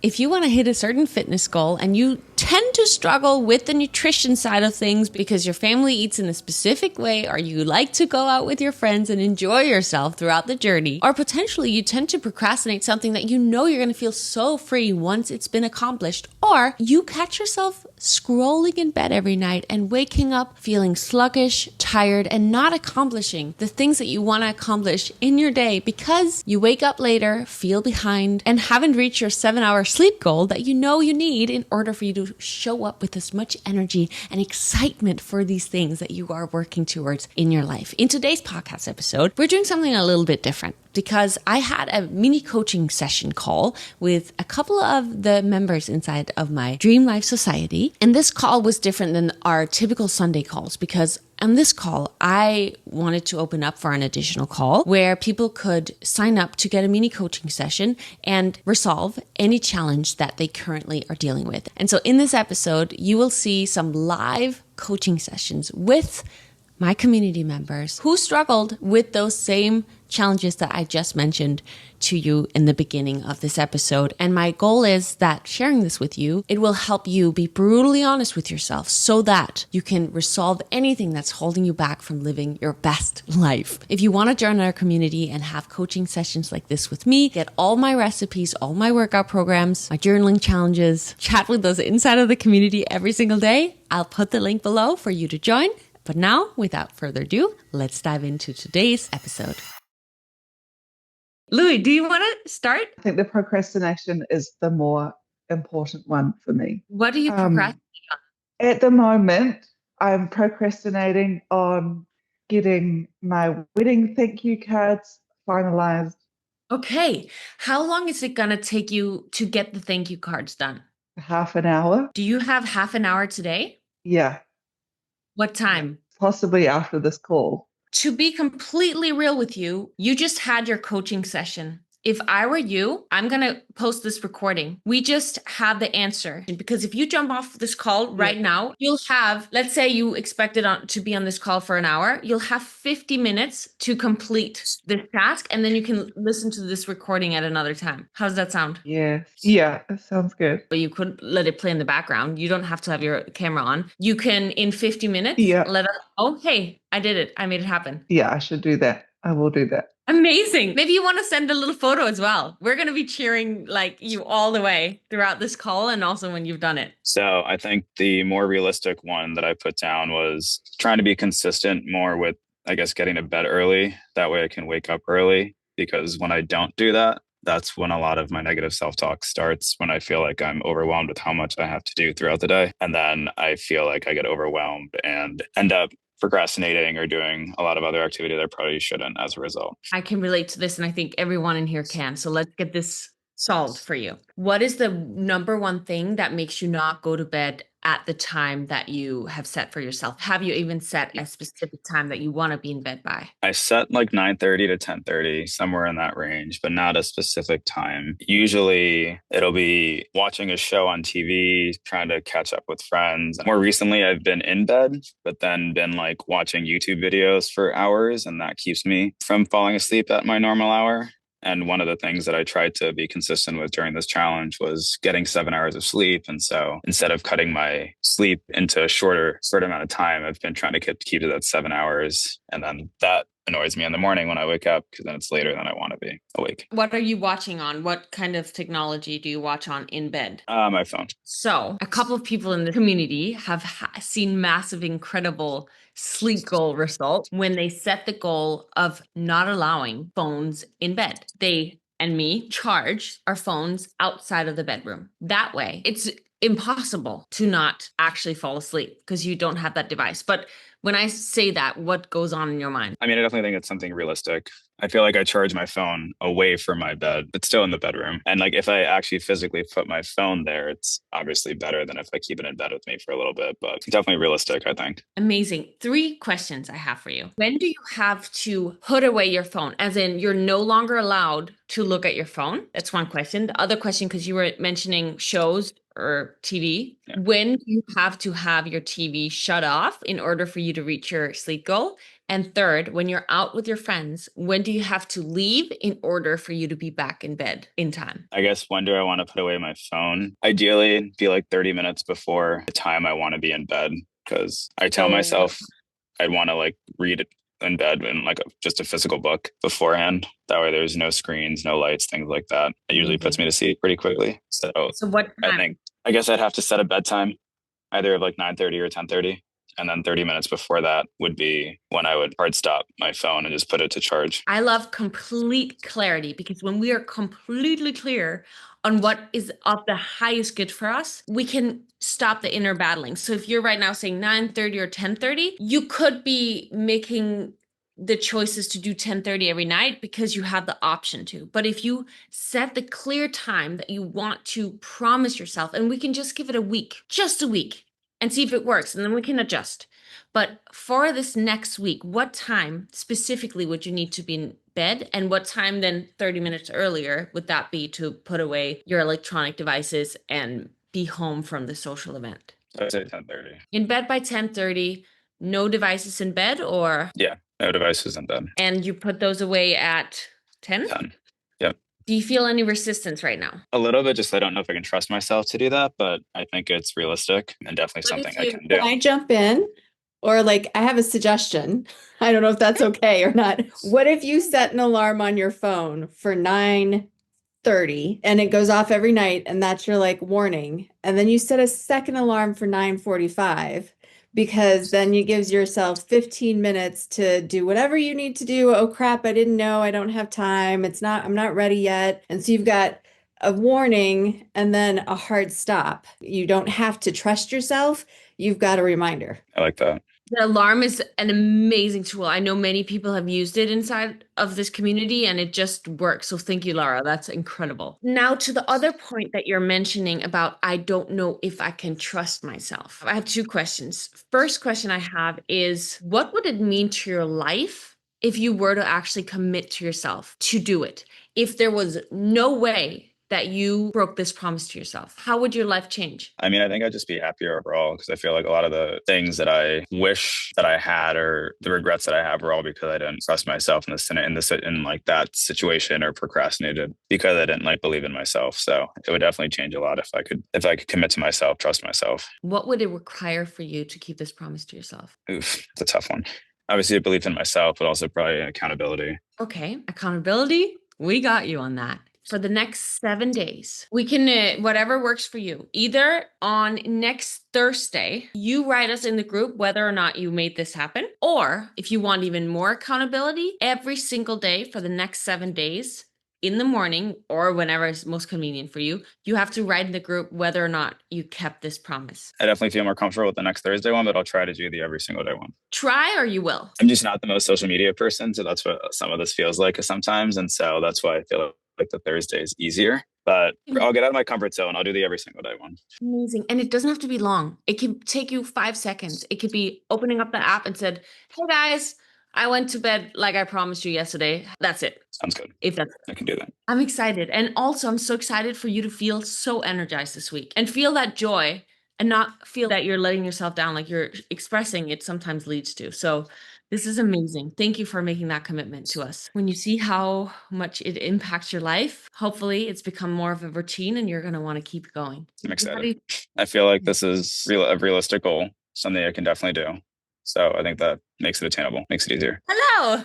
If you want to hit a certain fitness goal and you tend to struggle with the nutrition side of things because your family eats in a specific way, or you like to go out with your friends and enjoy yourself throughout the journey, or potentially you tend to procrastinate something that you know you're going to feel so free once it's been accomplished, or you catch yourself scrolling in bed every night and waking up feeling sluggish, tired, and not accomplishing the things that you want to accomplish in your day because you wake up later, feel behind, and haven't reached your 7-hour sleep goal that you know you need in order for you to show up with as much energy and excitement for these things that you are working towards in your life. In today's podcast episode, we're doing something a little bit different because I had a mini coaching session call with a couple of the members inside of my Dream Life Society. And this call was different than our typical Sunday calls because on this call, I wanted to open up for an additional call where people could sign up to get a mini coaching session and resolve any challenge that they currently are dealing with. And so in this episode, you will see some live coaching sessions with my community members who struggled with those same challenges that I just mentioned to you in the beginning of this episode. And my goal is that sharing this with you, it will help you be brutally honest with yourself so that you can resolve anything that's holding you back from living your best life. If you want to join our community and have coaching sessions like this with me, get all my recipes, all my workout programs, my journaling challenges, chat with us inside of the community every single day, I'll put the link below for you to join. But now, without further ado, let's dive into today's episode. Louis, do you want to start? I think the procrastination is the more important one for me. What do you procrastinate on? At the moment, I'm procrastinating on getting my wedding thank you cards finalized. Okay. How long is it going to take you to get the thank you cards done? Half an hour. Do you have half an hour today? Yeah. What time? Possibly after this call. To be completely real with you, you just had your coaching session. If I were you, I'm going to post this recording. We just have the answer. Because if you jump off this call right now, you'll have, let's say you expected to be on this call for an hour, you'll have 50 minutes to complete this task, and then you can listen to this recording at another time. How does that sound? Yeah, that sounds good. But you could let it play in the background. You don't have to have your camera on. You can, in 50 minutes, let us know, hey, I did it. I made it happen. Yeah, I should do that. I will do that. Amazing. Maybe you want to send a little photo as well. We're going to be cheering you all the way throughout this call and also when you've done it. So I think the more realistic one that I put down was trying to be consistent more with, I guess, getting to bed early. That way I can wake up early, because when I don't do that, that's when a lot of my negative self-talk starts, when I feel like I'm overwhelmed with how much I have to do throughout the day. And then I feel like I get overwhelmed and end up procrastinating or doing a lot of other activity that I probably shouldn't as a result. I can relate to this, and I think everyone in here can. So let's get this solved for you. What is the number one thing that makes you not go to bed at the time that you have set for yourself? Have you even set a specific time that you want to be in bed by? I set like 9:30 to 10:30, somewhere in that range, but not a specific time. Usually it'll be watching a show on TV, trying to catch up with friends. More recently, I've been in bed, but then been like watching YouTube videos for hours, and that keeps me from falling asleep at my normal hour. And one of the things that I tried to be consistent with during this challenge was getting 7 hours of sleep. And so instead of cutting my sleep into a shorter amount of time, I've been trying to keep it at 7 hours. And then that annoys me in the morning when I wake up, because then it's later than I want to be awake. What are you watching on? What kind of technology do you watch on in bed? My phone. So a couple of people in the community have seen massive, incredible sleep goal results when they set the goal of not allowing phones in bed. They and me charge our phones outside of the bedroom. That way, it's impossible to not actually fall asleep because you don't have that device. But when I say that, what goes on in your mind? I mean, I definitely think it's something realistic. I feel like I charge my phone away from my bed. It's still in the bedroom. And like if I actually physically put my phone there, it's obviously better than if I keep it in bed with me for a little bit, but definitely realistic, I think. Amazing. 3 questions I have for you. When do you have to put away your phone? As in, you're no longer allowed to look at your phone? That's one question. The other question, because you were mentioning shows or TV, when do you have to have your TV shut off in order for you to reach your sleep goal? And third, when you're out with your friends, when do you have to leave in order for you to be back in bed in time? I guess when do I want to put away my phone? Ideally, it'd be like 30 minutes before the time I want to be in bed because I tell So myself I'd want to like read it in bed in like just a physical book beforehand. That way there's no screens, no lights, things like that. It usually puts amazing. me to sleep pretty quickly. So So what I time? think, I guess I'd have to set a bedtime either like 9:30 or 10:30. And then 30 minutes before that would be when I would hard stop my phone and just put it to charge. I love complete clarity because when we are completely clear on what is of the highest good for us, we can stop the inner battling. So if you're right now saying 9:30 or 10:30, you could be making the choices to do 10:30 every night because you have the option to. But if you set the clear time that you want to promise yourself, and we can just give it a week, just a week, and see if it works, and then we can adjust. But for this next week, what time specifically would you need to be in bed? And what time then 30 minutes earlier would that be to put away your electronic devices and be home from the social event? I'd say 10:30. In bed by 10:30, no devices in bed, or Yeah, no devices in bed. and you put those away at 10? 10. Yep. Do you feel any resistance right now? A little bit, just I don't know if I can trust myself to do that, but I think it's realistic and definitely What something if I you, can do. can I jump in? Or like, I have a suggestion. I don't know if that's okay or not. What if you set an alarm on your phone for 9:30 and it goes off every night and that's your like warning. And then you set a second alarm for 9:45 because then it gives yourself 15 minutes to do whatever you need to do. Oh crap, I didn't know. I don't have time. I'm not ready yet. And so you've got a warning and then a hard stop. You don't have to trust yourself. You've got a reminder. I like that. The alarm is an amazing tool. I know many people have used it inside of this community and it just works. So thank you, Laura. That's incredible. Now, to the other point that you're mentioning about, I don't know if I can trust myself. I have two questions. First question I have is, what would it mean to your life if you were to actually commit to yourself to do it? If there was no way that you broke this promise to yourself, how would your life change? I mean, I think I'd just be happier overall because I feel like a lot of the things that I wish that I had or the regrets that I have were all because I didn't trust myself in like that situation or procrastinated because I didn't like believe in myself. So it would definitely change a lot if I could commit to myself, trust myself. What would it require for you to keep this promise to yourself? Oof, it's a tough one. Obviously, a belief in myself, but also probably accountability. Okay, accountability. We got you on that. For the next 7 days, we can, whatever works for you. Either on next Thursday, you write us in the group whether or not you made this happen. Or if you want even more accountability, every single day for the next 7 days, in the morning or whenever is most convenient for you, you have to write in the group whether or not you kept this promise. I definitely feel more comfortable with the next Thursday one, but I'll try to do the every single day one. Try or you will. I'm just not the most social media person, so that's what some of this feels like sometimes. And so that's why I feel like the Thursday is easier. But I'll get out of my comfort zone. I'll do the every single day one. Amazing. And it doesn't have to be long. It can take you 5 seconds. It could be opening up the app and said, "Hey guys, I went to bed like I promised you yesterday." That's it. Sounds good. If that's I can do that. I'm excited. And also I'm so excited for you to feel so energized this week and feel that joy and not feel that you're letting yourself down like you're expressing it sometimes leads to. So this is amazing. Thank you for making that commitment to us. When you see how much it impacts your life, hopefully it's become more of a routine and you're going to want to keep going. I'm excited. I feel like this is a realistic goal, something I can definitely do. So I think that makes it attainable, makes it easier. Hello.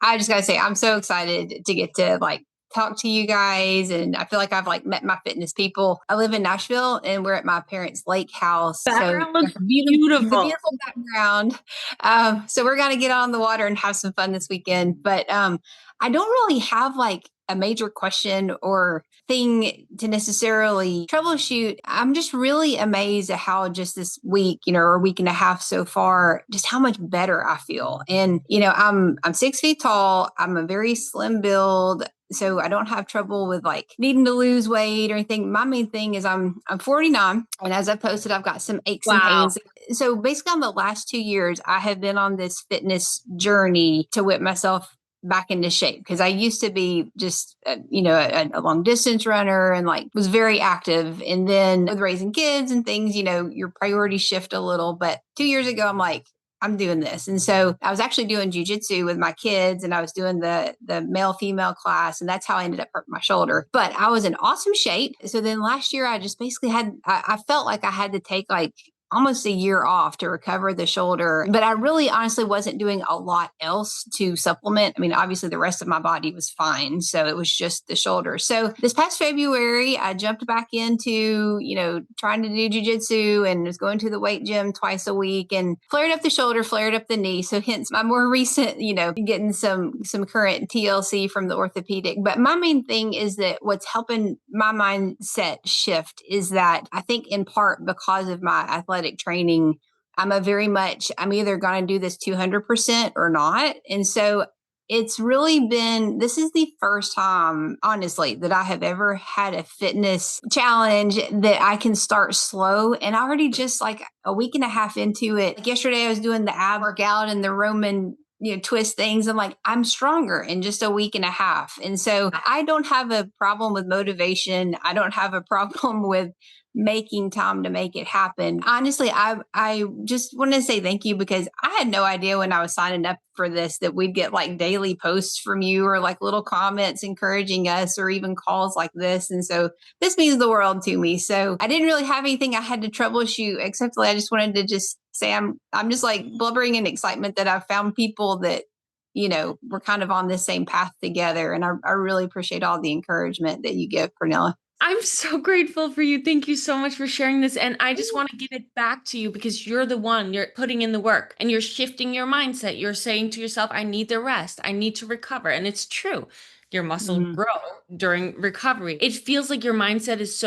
I just gotta say, I'm so excited to get to like talk to you guys, and I feel like I've like met my fitness people. I live in Nashville, and we're at my parents' lake house. Background looks beautiful. beautiful. Beautiful background. So we're gonna get on the water and have some fun this weekend. But I don't really have like a major question or thing to necessarily troubleshoot. I'm just really amazed at how just this week, or week and a half so far, just how much better I feel. And, I'm 6 feet tall. I'm a very slim build. So I don't have trouble with like needing to lose weight or anything. My main thing is I'm 49. And as I posted, I've got some aches and pains. So basically on the last 2 years, I have been on this fitness journey to whip myself back into shape, because I used to be just, a long distance runner and like was very active. And then with raising kids and things, your priorities shift a little. But 2 years ago, I'm like, I'm doing this. And so I was actually doing jujitsu with my kids, and I was doing the male female class. And that's how I ended up hurting my shoulder. But I was in awesome shape. So then last year I just basically I felt like I had to take like almost a year off to recover the shoulder. But I really honestly wasn't doing a lot else to supplement. I mean, obviously the rest of my body was fine. So it was just the shoulder. So this past February, I jumped back into, trying to do jujitsu and was going to the weight gym twice a week and flared up the shoulder, flared up the knee. So hence my more recent, getting some current TLC from the orthopedic. But my main thing is that what's helping my mindset shift is that I think in part because of my athletic training, I'm either going to do this 200% or not. And so it's really this is the first time, honestly, that I have ever had a fitness challenge that I can start slow. And already just like a week and a half into it, like yesterday I was doing the ab workout and the Roman twist things. I'm like, I'm stronger in just a week and a half. And so I don't have a problem with motivation. I don't have a problem with making time to make it happen. Honestly, I just want to say thank you, because I had no idea when I was signing up for this that we'd get like daily posts from you or like little comments encouraging us or even calls like this. And so this means the world to me. So I didn't really have anything I had to troubleshoot, except I just wanted to just say I'm just like blubbering in excitement that I've found people that we're kind of on this same path together. And I really appreciate all the encouragement that you give, Cornelia. I'm so grateful for you. Thank you so much for sharing this. And I just want to give it back to you because you're putting in the work and you're shifting your mindset. You're saying to yourself, I need the rest. I need to recover. And it's true. Your muscle grow during recovery. It feels like your mindset is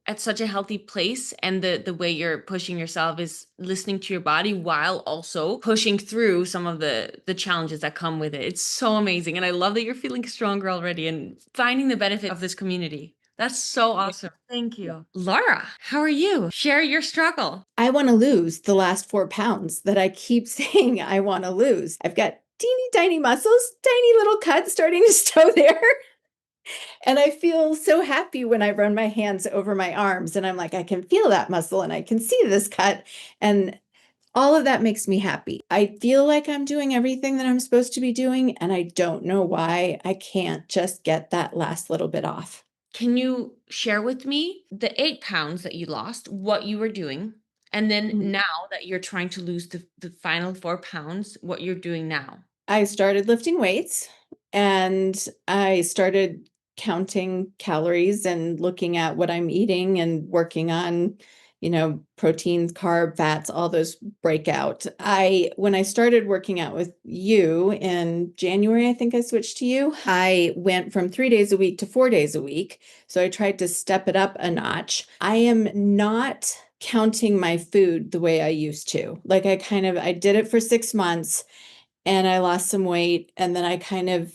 at such a healthy place. And the way you're pushing yourself is listening to your body while also pushing through some of the challenges that come with it. It's so amazing. And I love that you're feeling stronger already and finding the benefit of this community. That's so awesome. Thank you. Laura, how are you? Share your struggle. I want to lose the last 4 pounds that I keep saying I want to lose. I've got teeny tiny muscles, tiny little cuts starting to show there. And I feel so happy when I run my hands over my arms and I'm like, I can feel that muscle and I can see this cut. And all of that makes me happy. I feel like I'm doing everything that I'm supposed to be doing. And I don't know why I can't just get that last little bit off. Can you share with me the 8 pounds that you lost, what you were doing, and then now that you're trying to lose the final 4 pounds, what you're doing now? I started lifting weights and I started counting calories and looking at what I'm eating and working on, proteins, carb, fats, all those breakout. When I started working out with you in January, I think I switched to you. I went from 3 days a week to 4 days a week. So I tried to step it up a notch. I am not counting my food the way I used to. Like I did it for 6 months and I lost some weight. And then I kind of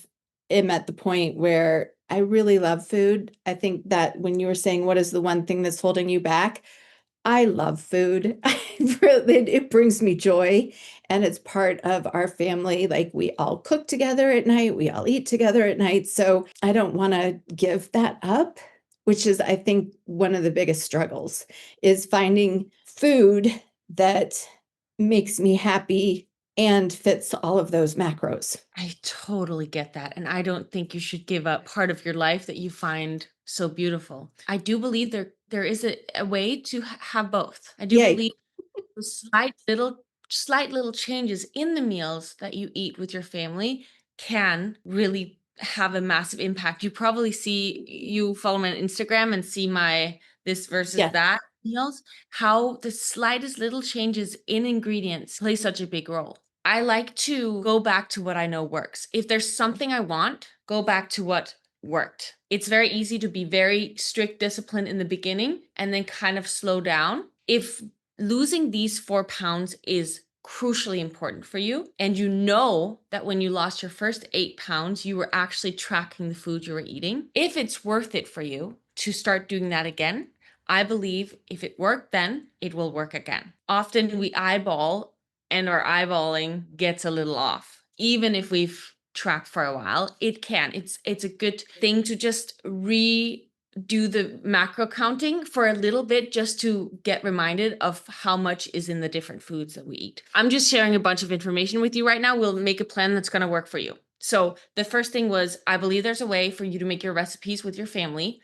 am at the point where I really love food. I think that when you were saying, what is the one thing that's holding you back? I love food. It brings me joy and it's part of our family. Like we all cook together at night. We all eat together at night. So I don't want to give that up, which is, I think, one of the biggest struggles is finding food that makes me happy and fits all of those macros. I totally get that. And I don't think you should give up part of your life that you find so beautiful. I do believe there is a way to have both. I do believe the slight little changes in the meals that you eat with your family can really have a massive impact. You probably you follow me on Instagram and see my this versus that meals, how the slightest little changes in ingredients play such a big role. I like to go back to what I know works. If there's something I want, go back to what worked. It's very easy to be very strict discipline in the beginning and then kind of slow down. If losing these 4 pounds is crucially important for you, and you know that when you lost your first 8 pounds, you were actually tracking the food you were eating, if it's worth it for you to start doing that again, I believe if it worked then, it will work again. Often we eyeball and our eyeballing gets a little off. Even if we've tracked for a while, it can. It's a good thing to just do the macro counting for a little bit just to get reminded of how much is in the different foods that we eat. I'm just sharing a bunch of information with you right now. We'll make a plan that's going to work for you. So the first thing was, I believe there's a way for you to make your recipes with your family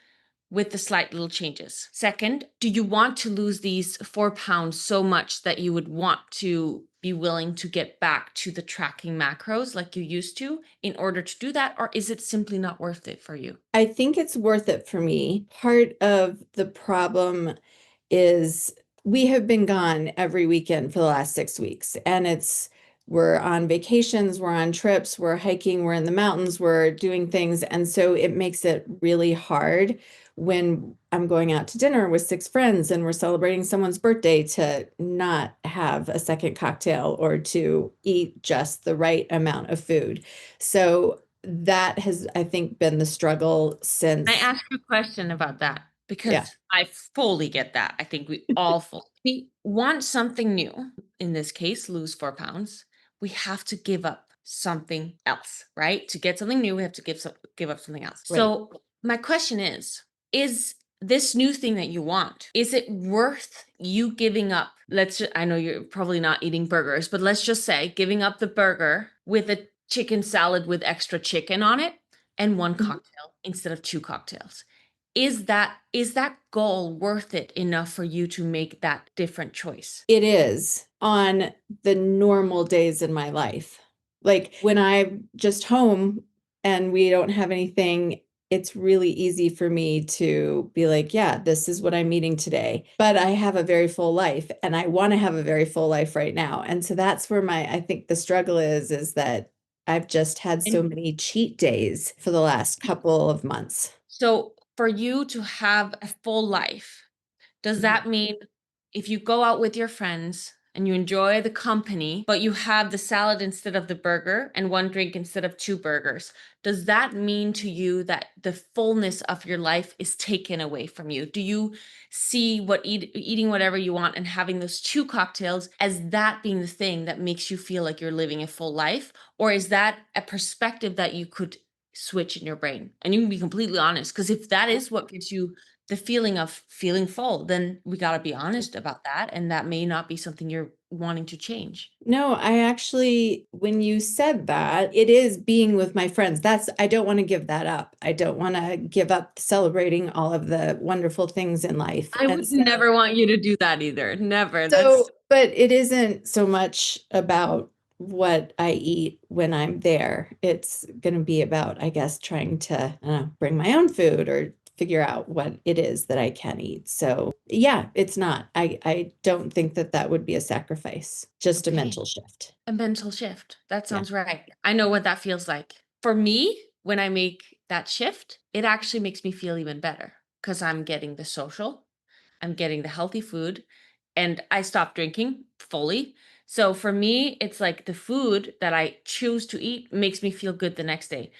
with the slight little changes. Second, do you want to lose these 4 pounds so much that you would want to be willing to get back to the tracking macros like you used to in order to do that? Or is it simply not worth it for you? I think it's worth it for me. Part of the problem is we have been gone every weekend for the last 6 weeks, and we're on vacations, we're on trips, we're hiking, we're in the mountains, we're doing things. And so it makes it really hard when I'm going out to dinner with 6 friends and we're celebrating someone's birthday to not have a second cocktail or to eat just the right amount of food. So that has, I think, been the struggle since. I ask you a question about that because Yeah. I fully get that. I think we all we want something new. In this case, lose 4 pounds. We have to give up something else, right? To get something new, we have to give up something else. Right. So my question is this new thing that you want, is it worth you giving up? I know you're probably not eating burgers, but let's just say giving up the burger with a chicken salad with extra chicken on it and one cocktail instead of 2 cocktails. Is that goal worth it enough for you to make that different choice? It is on the normal days in my life. Like when I'm just home and we don't have anything, it's really easy for me to be like, yeah, this is what I'm eating today. But I have a very full life and I want to have a very full life right now. And so that's where I think the struggle is that I've just had so many cheat days for the last couple of months. So for you to have a full life, does that mean if you go out with your friends and you enjoy the company, but you have the salad instead of the burger and one drink instead of 2 burgers, does that mean to you that the fullness of your life is taken away from you? Do you see eating whatever you want and having those 2 cocktails as that being the thing that makes you feel like you're living a full life? Or is that a perspective that you could switch in your brain? And you can be completely honest, because if that is what gives you the feeling of feeling full, then we got to be honest about that. And that may not be something you're wanting to change. No, I actually, when you said that, it is being with my friends. I don't want to give that up. I don't want to give up celebrating all of the wonderful things in life. I would never want you to do that either. Never. But it isn't so much about what I eat when I'm there. It's going to be about, I guess, trying to bring my own food or figure out what it is that I can eat. So yeah, it's not. I don't think that would be a sacrifice, just a mental shift. A mental shift. That sounds right. I know what that feels like. For me, when I make that shift, it actually makes me feel even better because I'm getting the social, I'm getting the healthy food, and I stopped drinking fully. So for me, it's like the food that I choose to eat makes me feel good the next day.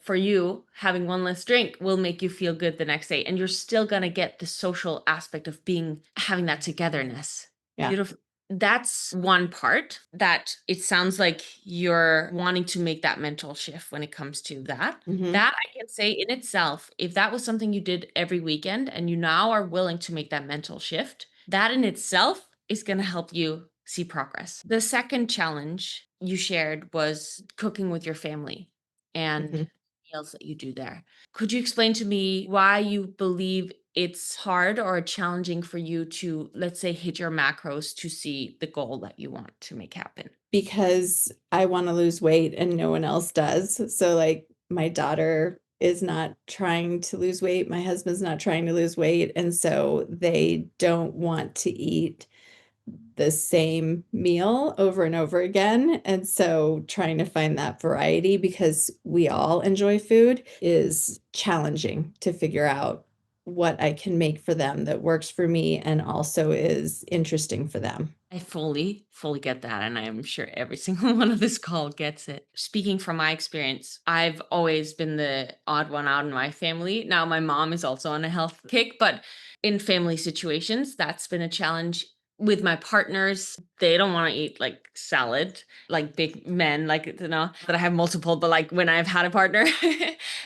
For you, having one less drink will make you feel good the next day. And you're still going to get the social aspect of having that togetherness. Yeah. Beautiful. That's one part that it sounds like you're wanting to make that mental shift when it comes to that. That I can say in itself, if that was something you did every weekend and you now are willing to make that mental shift, that in itself is going to help you see progress. The second challenge you shared was cooking with your family and meals that you do there. Could you explain to me why you believe it's hard or challenging for you to, let's say, hit your macros to see the goal that you want to make happen? Because I want to lose weight and no one else does. So like my daughter is not trying to lose weight. My husband's not trying to lose weight. And so they don't want to eat the same meal over and over again. And so trying to find that variety, because we all enjoy food, is challenging to figure out what I can make for them that works for me and also is interesting for them. I fully get that. And I'm sure every single one of this call gets it. Speaking from my experience, I've always been the odd one out in my family. Now, my mom is also on a health kick, but in family situations, that's been a challenge With my partners, they don't want to eat like salad, like big men, like, you know, that I have multiple, but like when I've had a partner.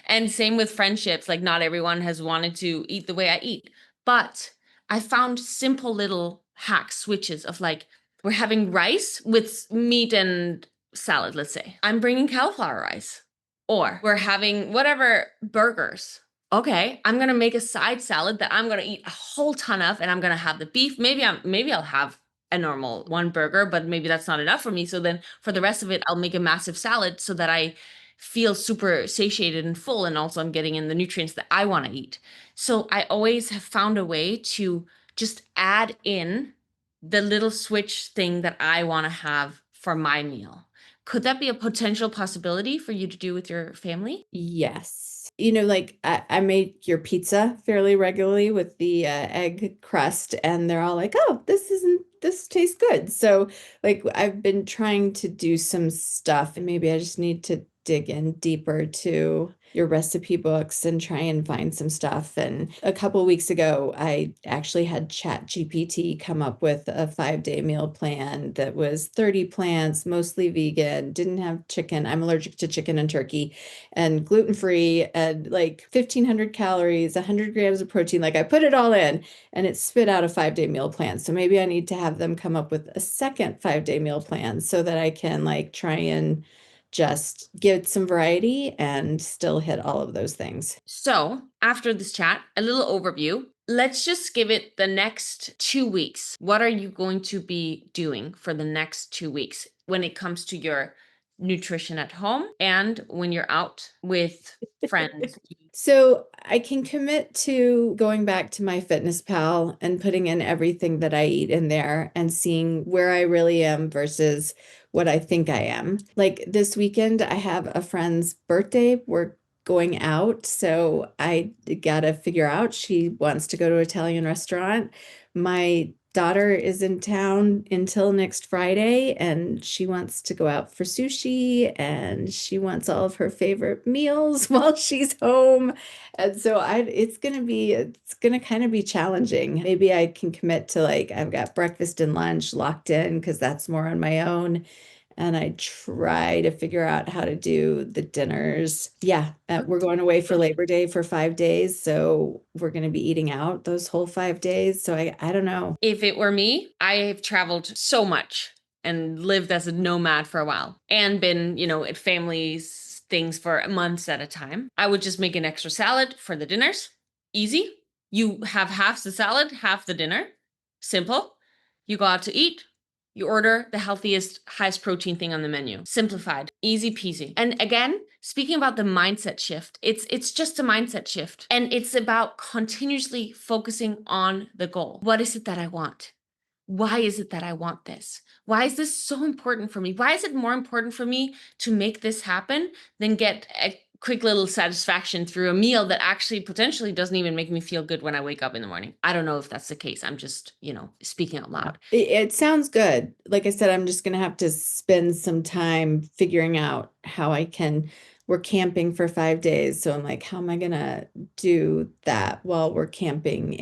And same with friendships, like not everyone has wanted to eat the way I eat. But I found simple little hack switches of like, we're having rice with meat and salad, let's say. I'm bringing cauliflower rice. Or we're having whatever burgers. Okay, I'm gonna make a side salad that I'm gonna eat a whole ton of, and I'm gonna have the beef. Maybe I'll have a normal one burger, but maybe that's not enough for me. So then for the rest of it, I'll make a massive salad so that I feel super satiated and full, and also I'm getting in the nutrients that I want to eat. So I always have found a way to just add in the little switch thing that I want to have for my meal. Could that be a potential possibility for you to do with your family? Yes. You know, like I make your pizza fairly regularly with the egg crust, and they're all like, "Oh, this tastes good." So, like, I've been trying to do some stuff, and maybe I just need to dig in deeper to your recipe books and try and find some stuff. And a couple weeks ago, I actually had Chat GPT come up with a 5-day meal plan that was 30 plants, mostly vegan, didn't have chicken. I'm allergic to chicken and turkey, and gluten-free, and like 1,500 calories, 100 grams of protein. Like, I put it all in, and it spit out a 5-day meal plan. So maybe I need to have them come up with a second 5-day meal plan so that I can like try and just get some variety and still hit all of those things. So after this chat, a little overview. Let's just give it the next 2 weeks. What are you going to be doing for the next 2 weeks when it comes to your nutrition at home and when you're out with friends? So I can commit to going back to my Fitness Pal and putting in everything that I eat in there and seeing where I really am versus what I think I am. Like this weekend, I have a friend's birthday. We're going out, so I gotta figure out. She wants to go to an Italian restaurant. My daughter is in town until next Friday, and she wants to go out for sushi, and she wants all of her favorite meals while she's home. And so it's gonna kind of be challenging. Maybe I can commit to like I've got breakfast and lunch locked in because that's more on my own. And I try to figure out how to do the dinners. Yeah, we're going away for Labor Day for 5 days. So we're going to be eating out those whole 5 days. So I don't know. If it were me, I have traveled so much and lived as a nomad for a while and been, at families things for months at a time. I would just make an extra salad for the dinners. Easy. You have half the salad, half the dinner. Simple. You go out to eat. You order the healthiest, highest protein thing on the menu. Simplified, easy peasy. And again, speaking about the mindset shift, it's just a mindset shift. And it's about continuously focusing on the goal. What is it that I want? Why is it that I want this? Why is this so important for me? Why is it more important for me to make this happen than get a quick little satisfaction through a meal that actually potentially doesn't even make me feel good when I wake up in the morning? I don't know if that's the case. I'm just, speaking out loud. It sounds good. Like I said, I'm just going to have to spend some time figuring out how I can. We're camping for 5 days. So I'm like, how am I going to do that while we're camping?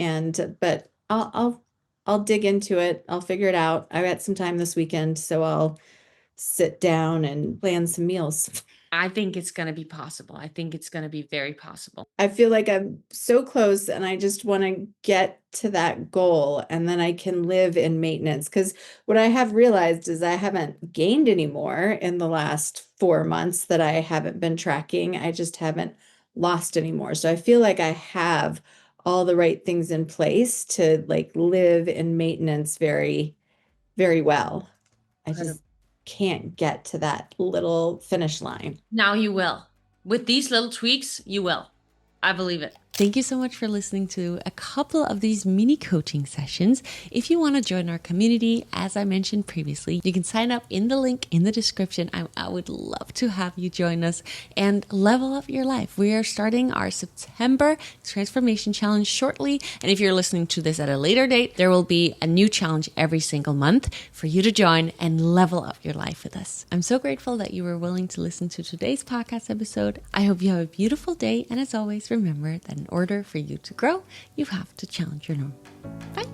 But I'll dig into it. I'll figure it out. I got some time this weekend, so I'll sit down and plan some meals. I think it's going to be possible. I think it's going to be very possible. I feel like I'm so close, and I just want to get to that goal, and then I can live in maintenance. Because what I have realized is I haven't gained any more in the last 4 months that I haven't been tracking. I just haven't lost anymore. So I feel like I have all the right things in place to like live in maintenance very, very well. I just can't get to that little finish line. Now you will. With these little tweaks, you will. I believe it. Thank you so much for listening to a couple of these mini coaching sessions. If you want to join our community, as I mentioned previously, you can sign up in the link in the description. I would love to have you join us and level up your life. We are starting our September Transformation Challenge shortly. And if you're listening to this at a later date, there will be a new challenge every single month for you to join and level up your life with us. I'm so grateful that you were willing to listen to today's podcast episode. I hope you have a beautiful day. And as always, remember that in order for you to grow, you have to challenge your norm. Bye.